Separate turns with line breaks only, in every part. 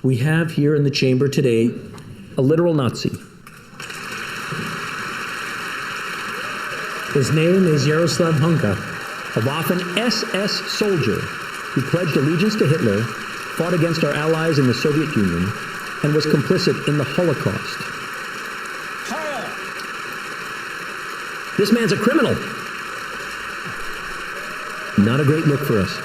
We have here in the chamber today a literal Nazi. His name is Yaroslav Hunka, a Waffen SS soldier who pledged allegiance to Hitler, fought against our allies in the Soviet Union, and was complicit in the Holocaust. This man's a criminal. Not a great look for us.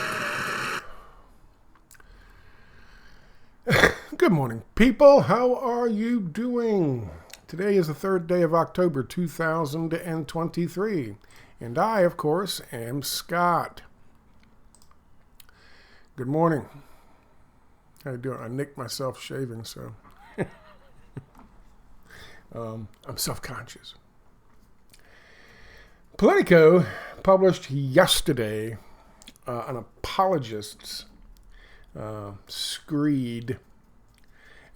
Good morning, people. How are you doing? Today is the 3rd day of October, 2023. And I, of course, am Scott. Good morning. How you doing? I nicked myself shaving, so I'm self-conscious. Politico published yesterday an apologist's screed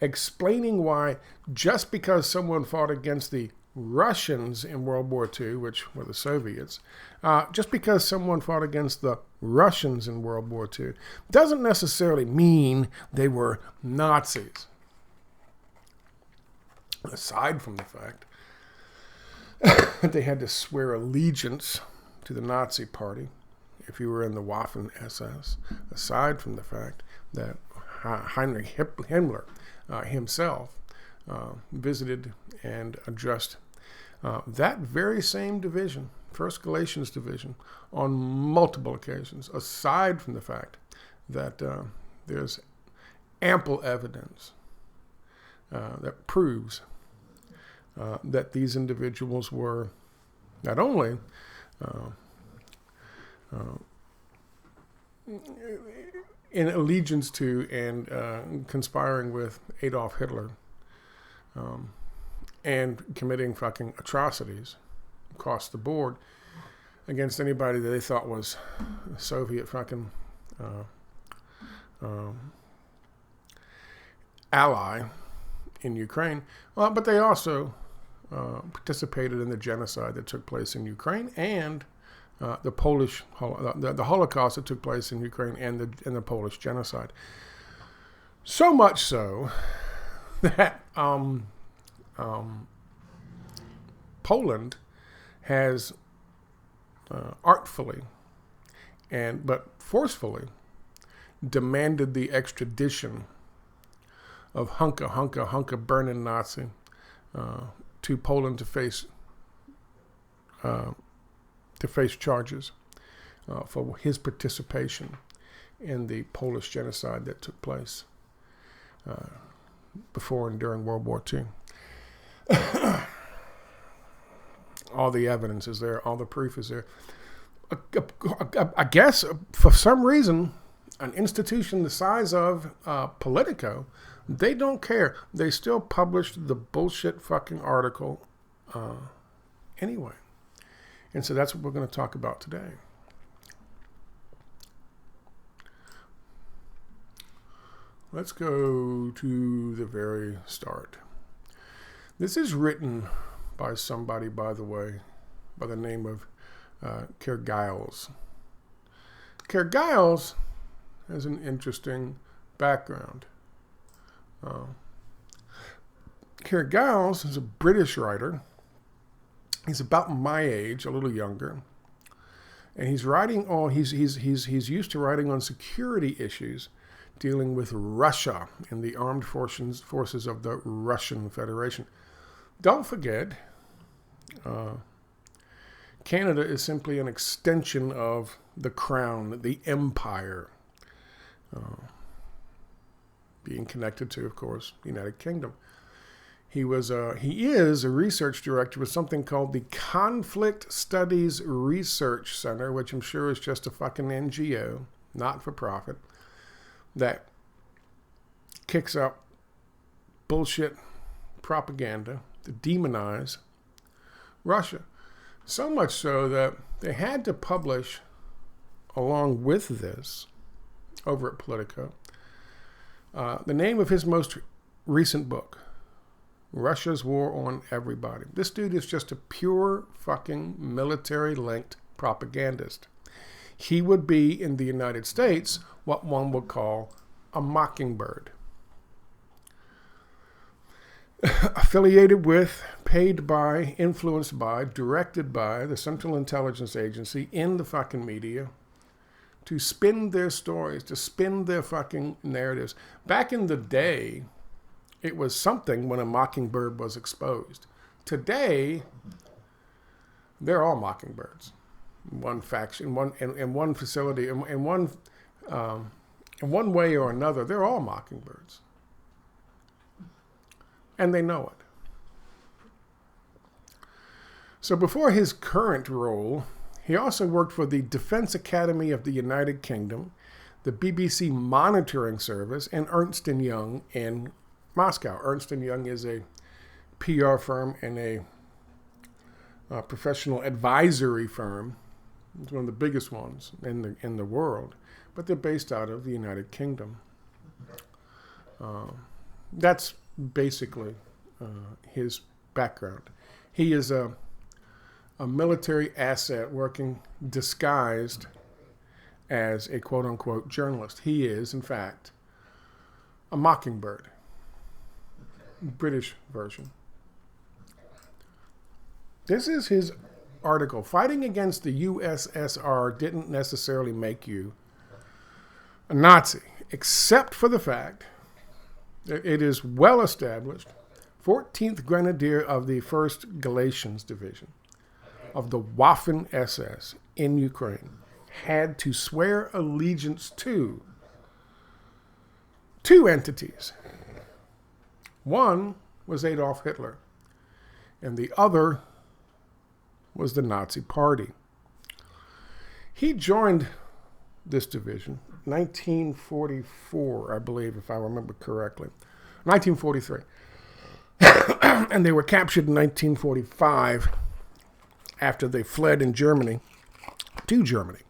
explaining why just because someone fought against the Russians in World War II, which were the Soviets, just because someone fought against the Russians in World War II doesn't necessarily mean they were Nazis. Aside from the fact that they had to swear allegiance to the Nazi party if you were in the Waffen SS, aside from the fact that Heinrich Himmler himself visited and addressed that very same division, 1st Galatians division, on multiple occasions, aside from the fact that there's ample evidence that proves that these individuals were not only in allegiance to and conspiring with Adolf Hitler and committing fucking atrocities across the board against anybody that they thought was a Soviet fucking ally in Ukraine, but they also participated in the genocide that took place in Ukraine and the Holocaust that took place in Ukraine and the Polish genocide. So much so that Poland has artfully but forcefully demanded the extradition of Hunka burning Nazi to Poland to face charges for his participation in the Polish genocide that took place before and during World War II. All the evidence is there. All the proof is there. I guess for some reason, an institution the size of Politico, they don't care. They still published the bullshit fucking article anyway. And so that's what we're going to talk about today. Let's go to the very start. This is written by somebody, by the way, by the name of Kerr Giles. Kerr Giles has an interesting background. Kerr Giles is a British writer. He's about my age, a little younger, and he's writing on. He's used to writing on security issues, dealing with Russia and the armed forces of the Russian Federation. Don't forget, Canada is simply an extension of the crown, the empire, being connected to, of course, the United Kingdom. He is a research director with something called the Conflict Studies Research Center, which I'm sure is just a fucking NGO, not for profit, that kicks up bullshit propaganda to demonize Russia. So much so that they had to publish, along with this, over at Politico, the name of his most recent book, Russia's War on Everybody. This dude is just a pure fucking military-linked propagandist. He would be, in the United States, what one would call a Mockingbird. affiliated with, paid by, influenced by, directed by the Central Intelligence Agency in the fucking media to spin their stories, to spin their fucking narratives. Back in the day, it was something when a Mockingbird was exposed. Today, they're all Mockingbirds. One faction, in one facility, in one way or another, they're all Mockingbirds. And they know it. So before his current role, he also worked for the Defense Academy of the United Kingdom, the BBC Monitoring Service, and Ernst & Young in Moscow. Ernst & Young is a PR firm and a professional advisory firm. It's one of the biggest ones in the world, but they're based out of the United Kingdom. That's basically his background. He is a military asset working disguised as a quote-unquote journalist. He is, in fact, a Mockingbird, British version. This is his article. Fighting against the USSR didn't necessarily make you a Nazi, except for the fact that it is well established 14th Grenadier of the 1st Galatians Division of the Waffen SS in Ukraine had to swear allegiance to two entities. One was Adolf Hitler, and the other was the Nazi Party. He joined this division 1944, I believe, if I remember correctly. 1943. And they were captured in 1945 after they fled in Germany to Germany.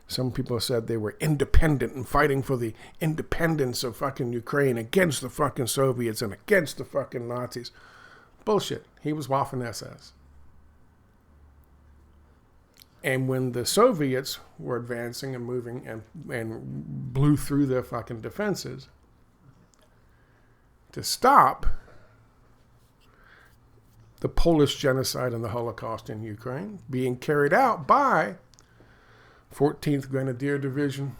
Some people said they were independent and fighting for the independence of fucking Ukraine against the fucking Soviets and against the fucking Nazis. Bullshit. He was Waffen SS. And when the Soviets were advancing and moving and blew through their fucking defenses to stop the Polish genocide and the Holocaust in Ukraine being carried out by 14th Grenadier Division,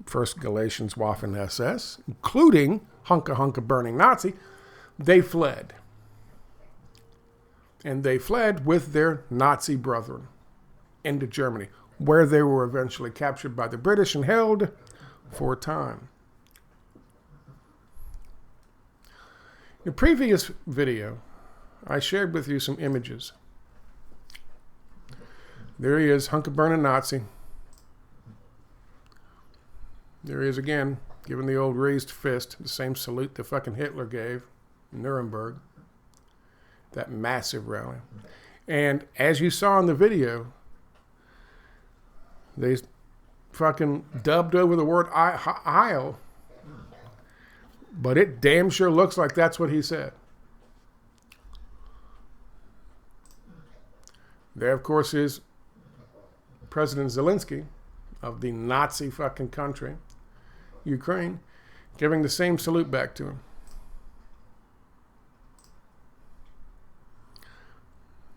1st Galatians Waffen SS, including Hunka Burning Nazi, they fled. And they fled with their Nazi brethren into Germany, where they were eventually captured by the British and held for a time. In the previous video, I shared with you some images. There he is, Hunka-burning Nazi. There he is again, giving the old raised fist, the same salute that fucking Hitler gave in Nuremberg. That massive rally. And as you saw in the video, they fucking dubbed over the word Heil, but it damn sure looks like that's what he said. There, of course, is President Zelensky of the Nazi fucking country, Ukraine, giving the same salute back to him.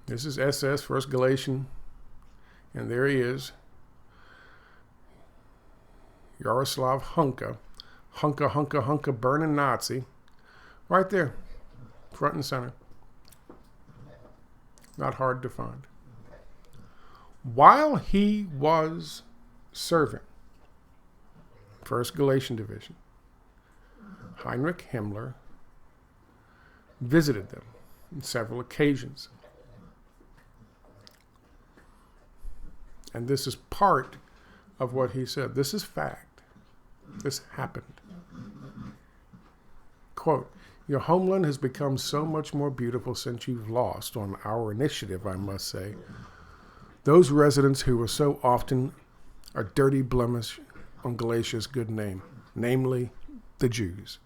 This is SS, 1st Galatian, and there he is, Yaroslav Hunka, burning Nazi, right there, front and center. Not hard to find. While he was serving 1st Galatian Division, Heinrich Himmler visited them on several occasions. And this is part of what he said. This is fact. This happened. Quote, "Your homeland has become so much more beautiful since you've lost, on our initiative, I must say, those residents who were so often a dirty blemish on Galatia's good name, namely the Jews.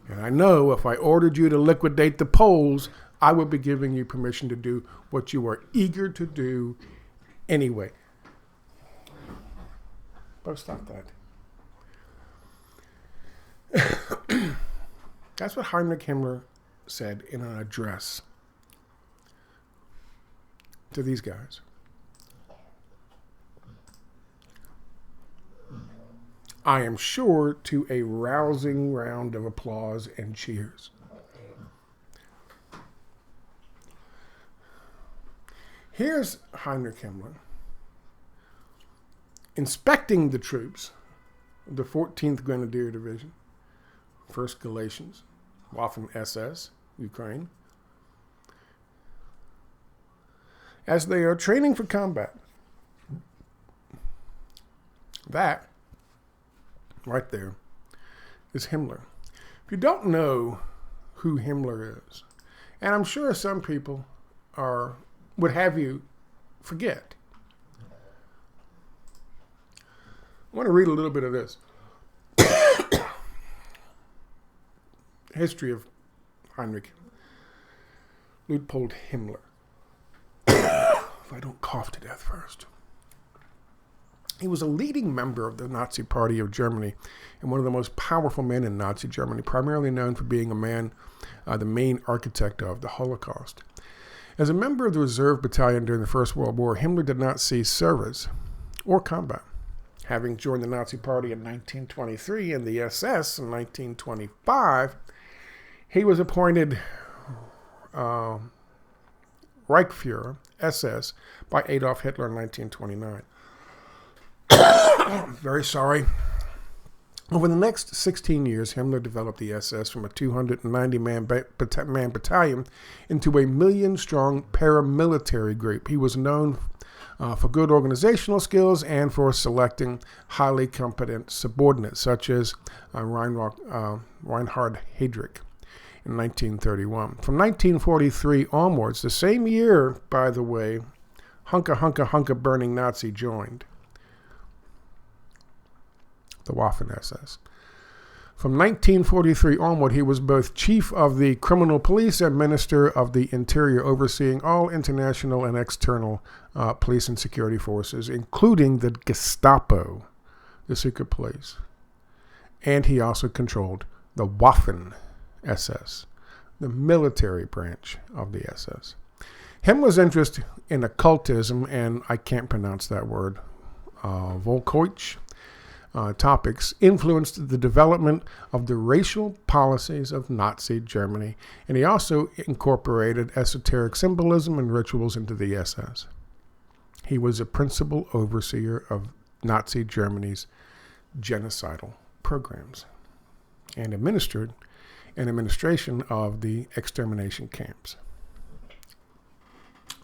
And I know if I ordered you to liquidate the Poles, I would be giving you permission to do what you are eager to do anyway." But stop that. That's what Heinrich Himmler said in an address to these guys. I am sure to a rousing round of applause and cheers. Here's Heinrich Himmler inspecting the troops of the 14th Grenadier Division, 1st Galatians, Waffen SS, Ukraine, as they are training for combat. That, right there, is Himmler. If you don't know who Himmler is, and I'm sure some people would have you forget, I want to read a little bit of this. History of Heinrich Luitpold Himmler. If I don't cough to death first. He was a leading member of the Nazi Party of Germany and one of the most powerful men in Nazi Germany, primarily known for being the main architect of the Holocaust. As a member of the reserve battalion during the First World War, Himmler did not see service or combat. Having joined the Nazi Party in 1923 and the SS in 1925, he was appointed Reichsfuhrer, SS, by Adolf Hitler in 1929. Very sorry. Over the next 16 years, Himmler developed the SS from a 290-man battalion into a million-strong paramilitary group. He was known for good organizational skills and for selecting highly competent subordinates, such as Reinhard Heydrich in 1931. From 1943 onwards, the same year, by the way, Hunka Burning Nazi joined the Waffen SS. From 1943 onward, he was both chief of the criminal police and minister of the interior, overseeing all international and external police and security forces, including the Gestapo, the secret police. And he also controlled the Waffen SS, the military branch of the SS. Himmler's interest in occultism, and I can't pronounce that word, Volkeuch, topics influenced the development of the racial policies of Nazi Germany, and he also incorporated esoteric symbolism and rituals into the SS. He was a principal overseer of Nazi Germany's genocidal programs and administered an administration of the extermination camps.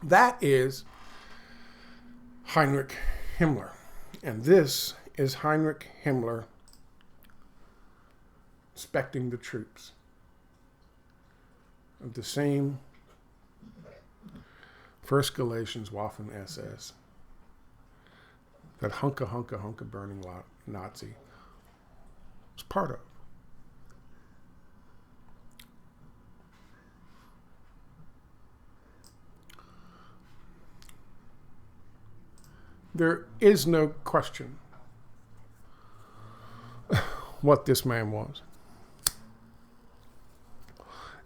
That is Heinrich Himmler, and this is Heinrich Himmler inspecting the troops of the same 1st Galatians Waffen SS that Hunka Burning Nazi was part of. There is no question what this man was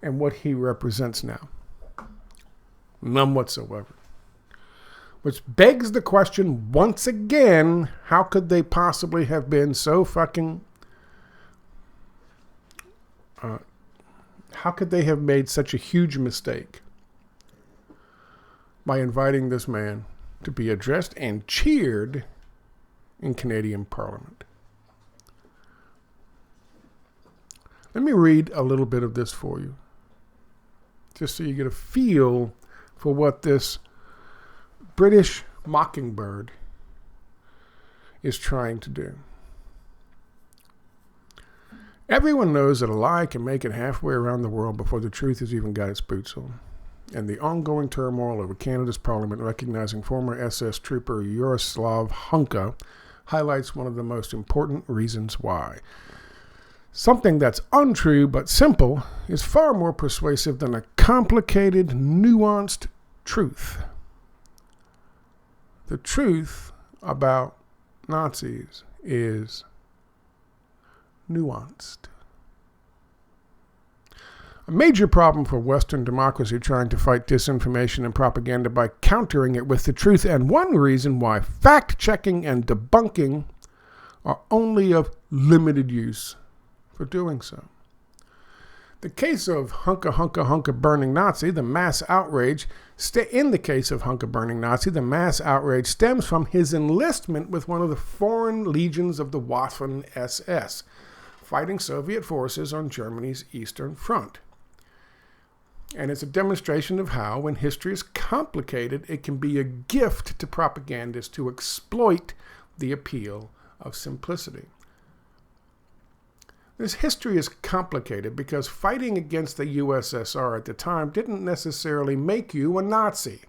and what he represents now. None whatsoever. Which begs the question once again, how could they possibly have been so fucking... how could they have made such a huge mistake by inviting this man to be addressed and cheered in Canadian Parliament? Let me read a little bit of this for you, just so you get a feel for what this British Mockingbird is trying to do. Everyone knows that a lie can make it halfway around the world before the truth has even got its boots on. And the ongoing turmoil over Canada's Parliament recognizing former SS trooper Jaroslav Hunka highlights one of the most important reasons why. Something that's untrue but simple is far more persuasive than a complicated, nuanced truth. The truth about Nazis is nuanced. A major problem for Western democracy trying to fight disinformation and propaganda by countering it with the truth, and one reason why fact-checking and debunking are only of limited use for doing so. The case of Hunka Hunka Hunka Burning Nazi, the mass outrage, in the case of Hunka Burning Nazi, the mass outrage stems from his enlistment with one of the foreign legions of the Waffen SS, fighting Soviet forces on Germany's Eastern Front. And it's a demonstration of how, when history is complicated, it can be a gift to propagandists to exploit the appeal of simplicity. This history is complicated because fighting against the USSR at the time didn't necessarily make you a Nazi.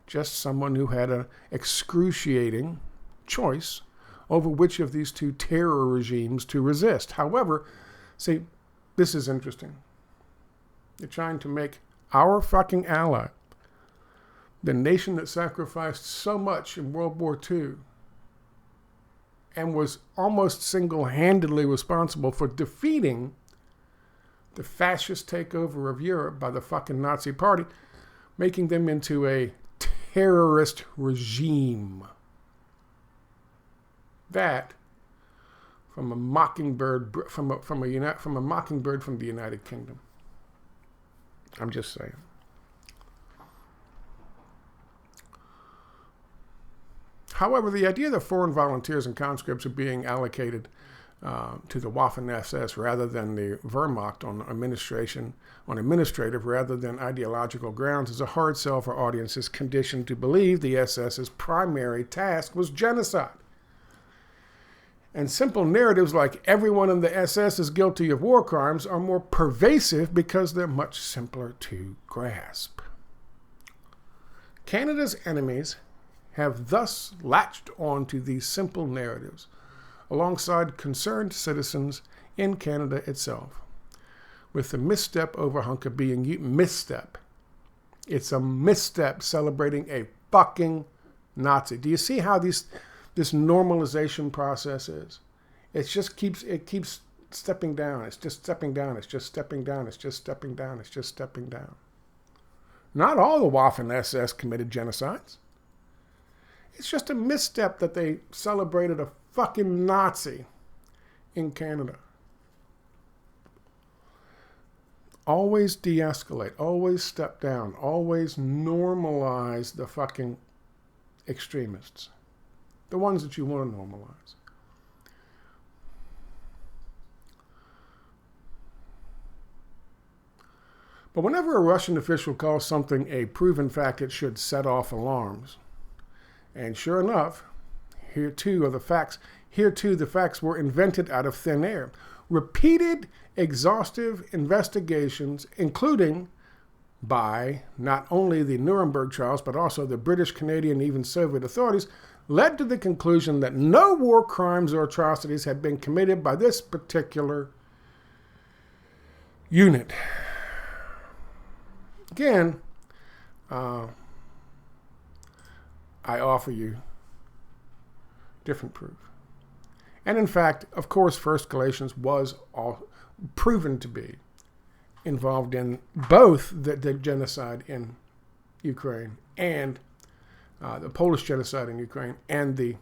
Just someone who had an excruciating choice over which of these two terror regimes to resist. However, see, this is interesting. You're trying to make our fucking ally, the nation that sacrificed so much in World War II, and was almost single-handedly responsible for defeating the fascist takeover of Europe by the fucking Nazi Party, making them into a terrorist regime. That, from a Mockingbird, from a Mockingbird from the United Kingdom. I'm just saying. However, the idea that foreign volunteers and conscripts are being allocated to the Waffen-SS rather than the Wehrmacht on administrative rather than ideological grounds is a hard sell for audiences conditioned to believe the SS's primary task was genocide. And simple narratives like everyone in the SS is guilty of war crimes are more pervasive because they're much simpler to grasp. Canada's enemies have thus latched on to these simple narratives alongside concerned citizens in Canada itself, with the misstep over Hunka being misstep. It's a misstep celebrating a fucking Nazi. Do you see how this normalization process is? It keeps stepping down. It's just stepping down. It's just stepping down. It's just stepping down. It's just stepping down. Not all the Waffen-SS committed genocides. It's just a misstep that they celebrated a fucking Nazi in Canada. Always de-escalate. Always step down. Always normalize the fucking extremists. The ones that you want to normalize. But whenever a Russian official calls something a proven fact, it should set off alarms. And sure enough, here too the facts were invented out of thin air. Repeated, exhaustive investigations, including by not only the Nuremberg trials, but also the British, Canadian, and even Soviet authorities, led to the conclusion that no war crimes or atrocities had been committed by this particular unit. Again, I offer you different proof. And in fact, of course, First Galatians was all proven to be involved in both the genocide in Ukraine and the Polish genocide in Ukraine and the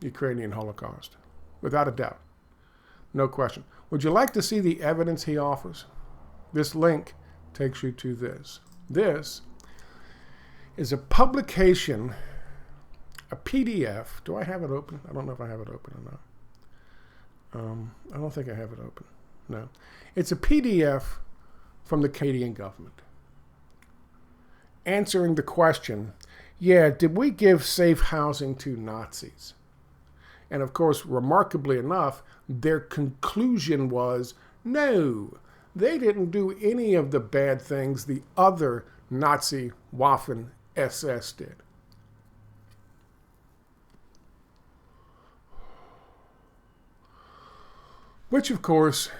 Ukrainian Holocaust, without a doubt. No question. Would you like to see the evidence he offers? This link takes you to this. This is a publication, a PDF. Do I have it open? I don't know if I have it open or not. I don't think I have it open. No. It's a PDF from the Canadian government answering the question, did we give safe housing to Nazis? And of course, remarkably enough, their conclusion was, no, they didn't do any of the bad things the other Nazi Waffen SS did. Which, of course,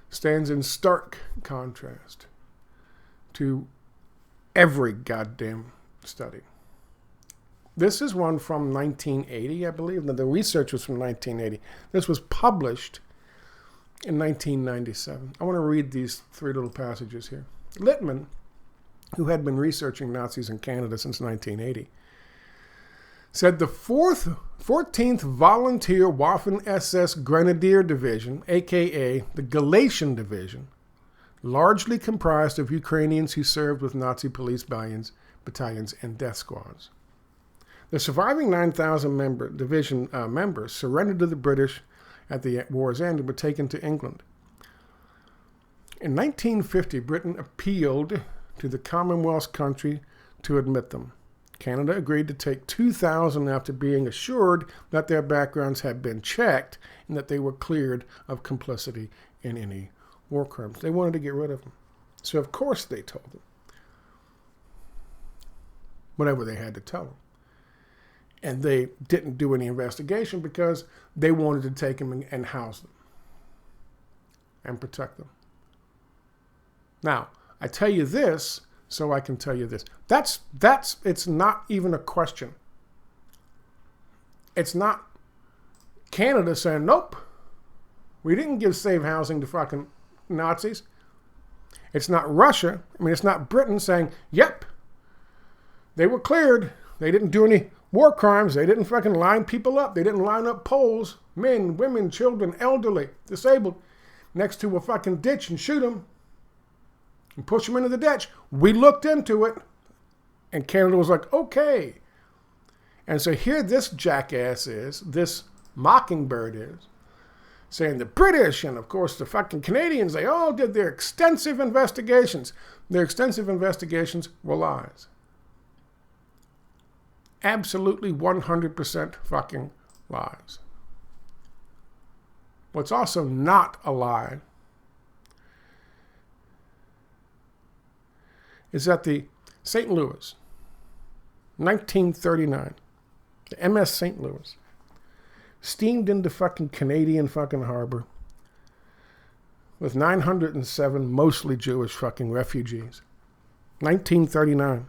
stands in stark contrast to every goddamn study. This is one from 1980, I believe. The research was from 1980. This was published in 1997. I want to read these three little passages here. Littman, who had been researching Nazis in Canada since 1980, said the 14th Volunteer Waffen-SS Grenadier Division, aka the Galician Division, largely comprised of Ukrainians who served with Nazi police battalions and death squads. The surviving 9,000 division members surrendered to the British at the war's end and were taken to England. In 1950, Britain appealed to the Commonwealth country to admit them. Canada agreed to take 2,000 after being assured that their backgrounds had been checked and that they were cleared of complicity in any war crimes. They wanted to get rid of them. So, of course, they told them whatever they had to tell them. And they didn't do any investigation because they wanted to take them and house them and protect them. Now, I tell you this so I can tell you this. It's not even a question. It's not Canada saying, nope, we didn't give safe housing to fucking Nazis. It's not Russia. It's not Britain saying, yep, they were cleared. They didn't do any war crimes. They didn't fucking line people up. They didn't line up Poles, men, women, children, elderly, disabled, next to a fucking ditch and shoot them and push them into the ditch. We looked into it, and Canada was like, okay. And so here this jackass is, this Mockingbird is, saying the British and, of course, the fucking Canadians, they all did their extensive investigations. Their extensive investigations were lies. Absolutely 100% fucking lies. What's also not a lie is that the St. Louis, 1939, the MS St. Louis, steamed into fucking Canadian fucking harbor with 907 mostly Jewish fucking refugees. 1939.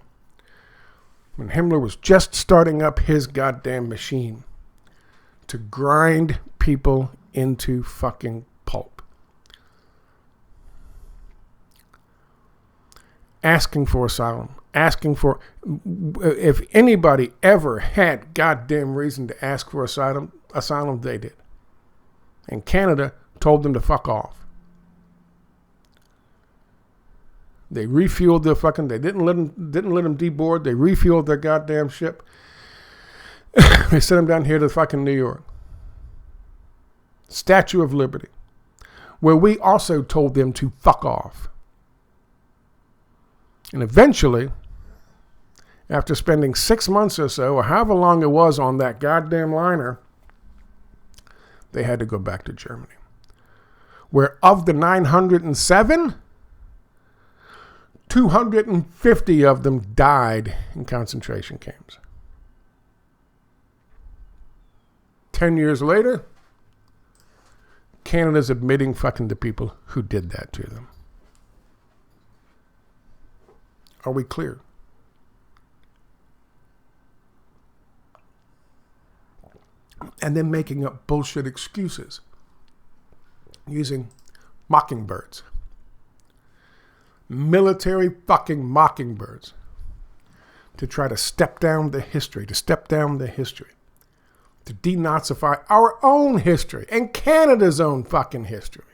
When Himmler was just starting up his goddamn machine to grind people into fucking pulp. Asking for asylum. Asking for... If anybody ever had goddamn reason to ask for asylum, they did. And Canada told them to fuck off. They refueled their fucking... They didn't let them deboard. They refueled their goddamn ship. They sent them down here to fucking New York. Statue of Liberty. Where we also told them to fuck off. And eventually, after spending 6 months or so, or however long it was on that goddamn liner, they had to go back to Germany. Where of the 907... 250 of them died in concentration camps. 10 years later, Canada's admitting fucking the people who did that to them. Are we clear? And then making up bullshit excuses using mockingbirds. Military fucking mockingbirds to try to step down the history, to denazify our own history and Canada's own fucking history.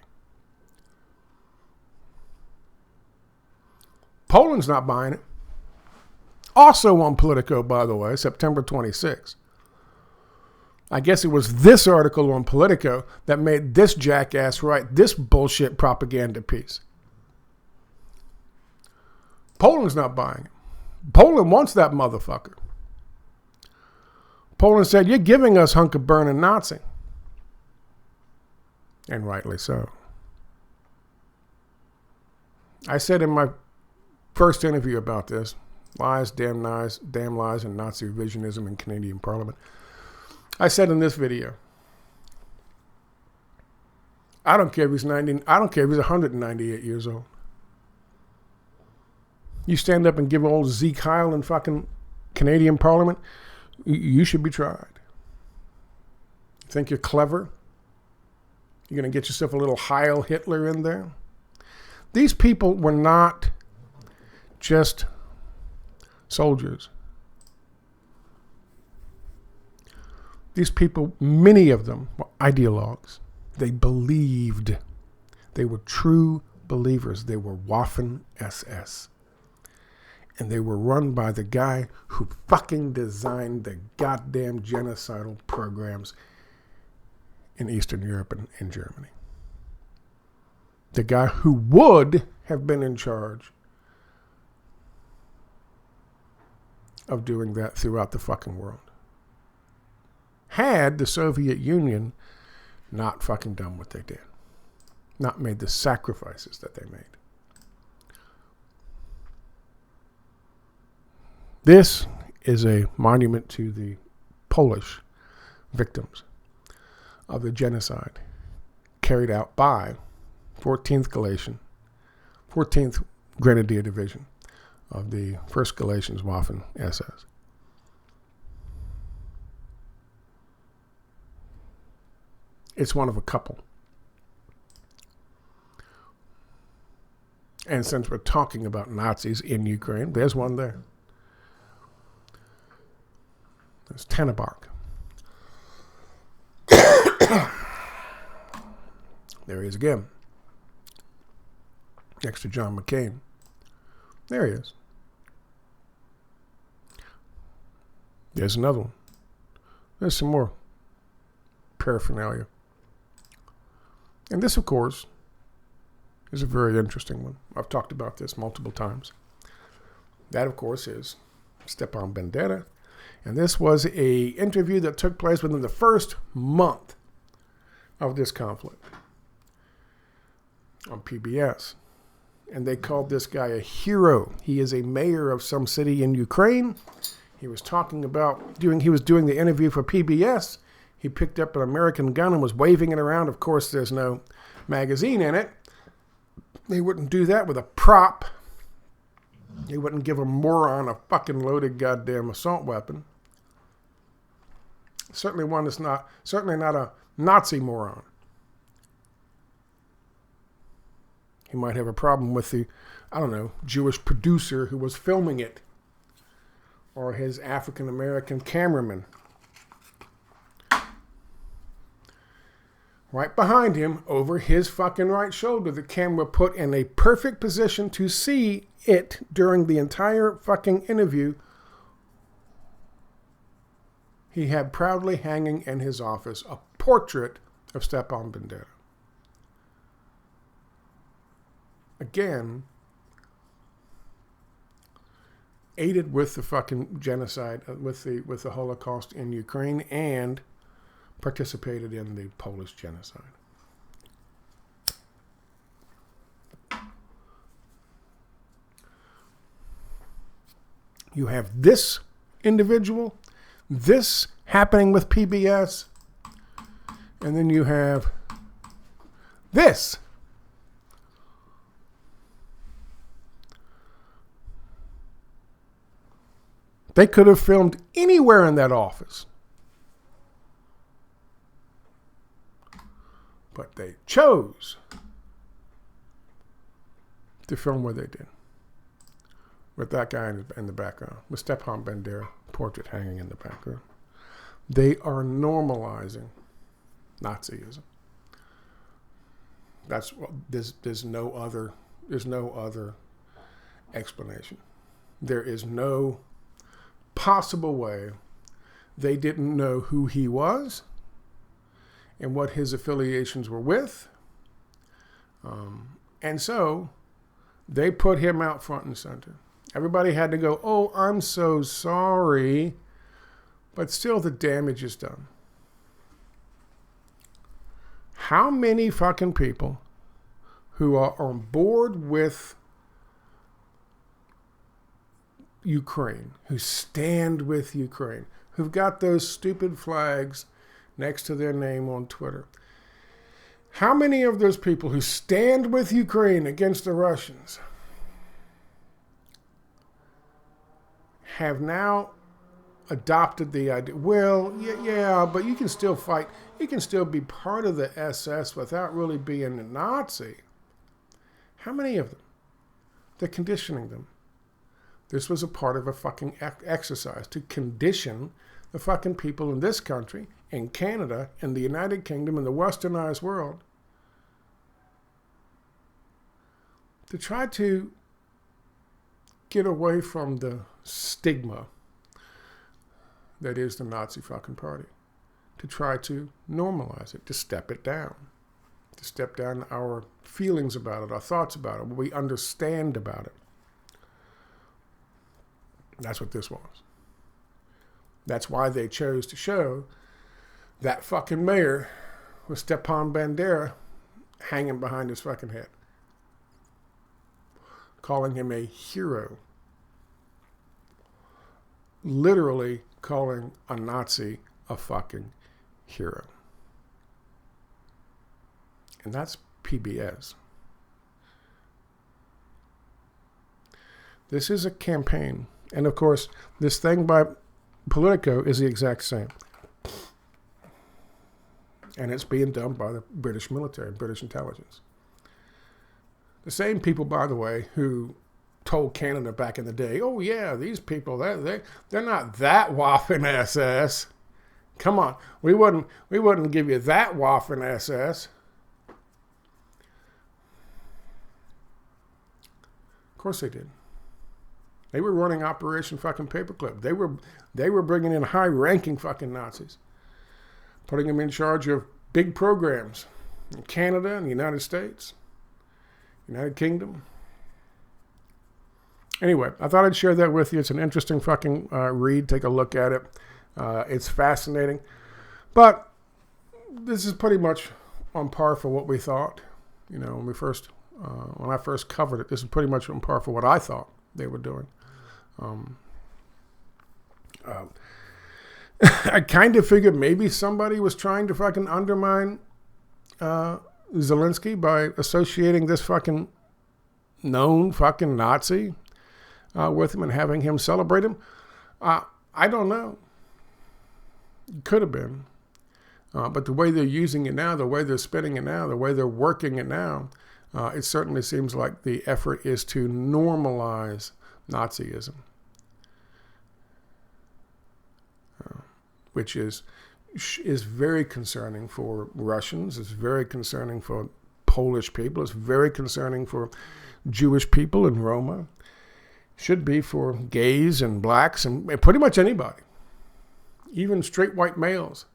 Poland's not buying it. Also on Politico, by the way, September 26th. I guess it was this article on Politico that made this jackass write this bullshit propaganda piece. Poland's not buying it. Poland wants that motherfucker. Poland said, you're giving us hunk of burning Nazi. And rightly so. I said in my first interview about this, lies, damn lies, and Nazi revisionism in Canadian Parliament. I said in this video, I don't care if he's 198 years old. You stand up and give old Zeke Heil in fucking Canadian Parliament, you should be tried. You think you're clever? You're going to get yourself a little Heil Hitler in there. These people were not just soldiers. These people, many of them, were ideologues. They believed. They were true believers. They were Waffen SS. And they were run by the guy who fucking designed the goddamn genocidal programs in Eastern Europe and in Germany. The guy who would have been in charge of doing that throughout the fucking world. Had the Soviet Union not fucking done what they did. Not made the sacrifices that they made. This is a monument to the Polish victims of the genocide carried out by 14th Grenadier Division of the 1st Galatians Waffen SS. It's one of a couple. And since we're talking about Nazis in Ukraine, there's one there. There's Tannenbach. There he is again. Next to John McCain. There he is. There's another one. There's some more paraphernalia. And this, of course, is a very interesting one. I've talked about this multiple times. That, of course, is Stepan Bandera. And this was an interview that took place within the first month of this conflict on PBS. And they called this guy a hero. He is a mayor of some city in Ukraine. He was talking about he was doing the interview for PBS. He picked up an American gun and was waving it around. Of course, there's no magazine in it. They wouldn't do that with a prop. They wouldn't give a moron a fucking loaded goddamn assault weapon. Certainly not a Nazi moron. He might have a problem with the, Jewish producer who was filming it, or his African-American cameraman. Right behind him, over his fucking right shoulder, the camera put in a perfect position to see it during the entire fucking interview. He had proudly hanging in his office a portrait of Stepan Bandera. Again, aided with the fucking genocide, with the Holocaust in Ukraine, and participated in the Polish genocide. You have this individual, this happening with PBS, and then you have this. They could have filmed anywhere in that office. But they chose to film where they did. With that guy in the background. With Stepan Bandera portrait hanging in the background. They are normalizing Nazism. That's there's no other explanation. There is no possible way they didn't know who he was and what his affiliations were with. And so they put him out front and center. Everybody had to go, oh, I'm so sorry. But still the damage is done. How many fucking people who are on board with Ukraine, who stand with Ukraine, who've got those stupid flags next to their name on Twitter. How many of those people who stand with Ukraine against the Russians have now adopted the idea. Well, yeah, but you can still fight. You can still be part of the SS without really being a Nazi. How many of them? They're conditioning them. This was a part of a fucking exercise to condition the fucking people in this country, in Canada, in the United Kingdom, in the westernized world, to try to get away from the stigma that is the Nazi fucking party, to try to normalize it, to step it down, to step down our feelings about it, our thoughts about it, what we understand about it. That's what this was. That's why they chose to show that fucking mayor with Stepan Bandera hanging behind his fucking head, calling him a hero. Literally calling a Nazi a fucking hero. And that's PBS. This is a campaign. And of course, this thing by Politico is the exact same. And it's being done by the British military, British intelligence. The same people, by the way, who told Canada back in the day, oh yeah, these people, they're not that Waffen SS. Come on, we wouldn't give you that Waffen SS. Of course they did. They were running Operation fucking Paperclip. They were bringing in high-ranking fucking Nazis, putting them in charge of big programs in Canada and the United States, United Kingdom. Anyway, I thought I'd share that with you. It's an interesting fucking read. Take a look at it. It's fascinating. But this is pretty much on par for what we thought. You know, when I first covered it, this is pretty much on par for what I thought they were doing. I kind of figured maybe somebody was trying to fucking undermine Zelensky by associating this fucking known fucking Nazi with him and having him celebrate him. I don't know. It could have been. But the way they're using it now, the way they're spinning it now, the way they're working it now, it certainly seems like the effort is to normalize Nazism, which is very concerning for Russians. It's very concerning for Polish people. It's very concerning for Jewish people in Roma. Should be for gays and blacks and pretty much anybody, even straight white males.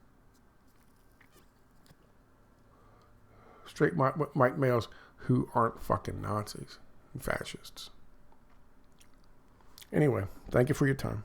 Straight white males who aren't fucking Nazis and fascists. Anyway, thank you for your time.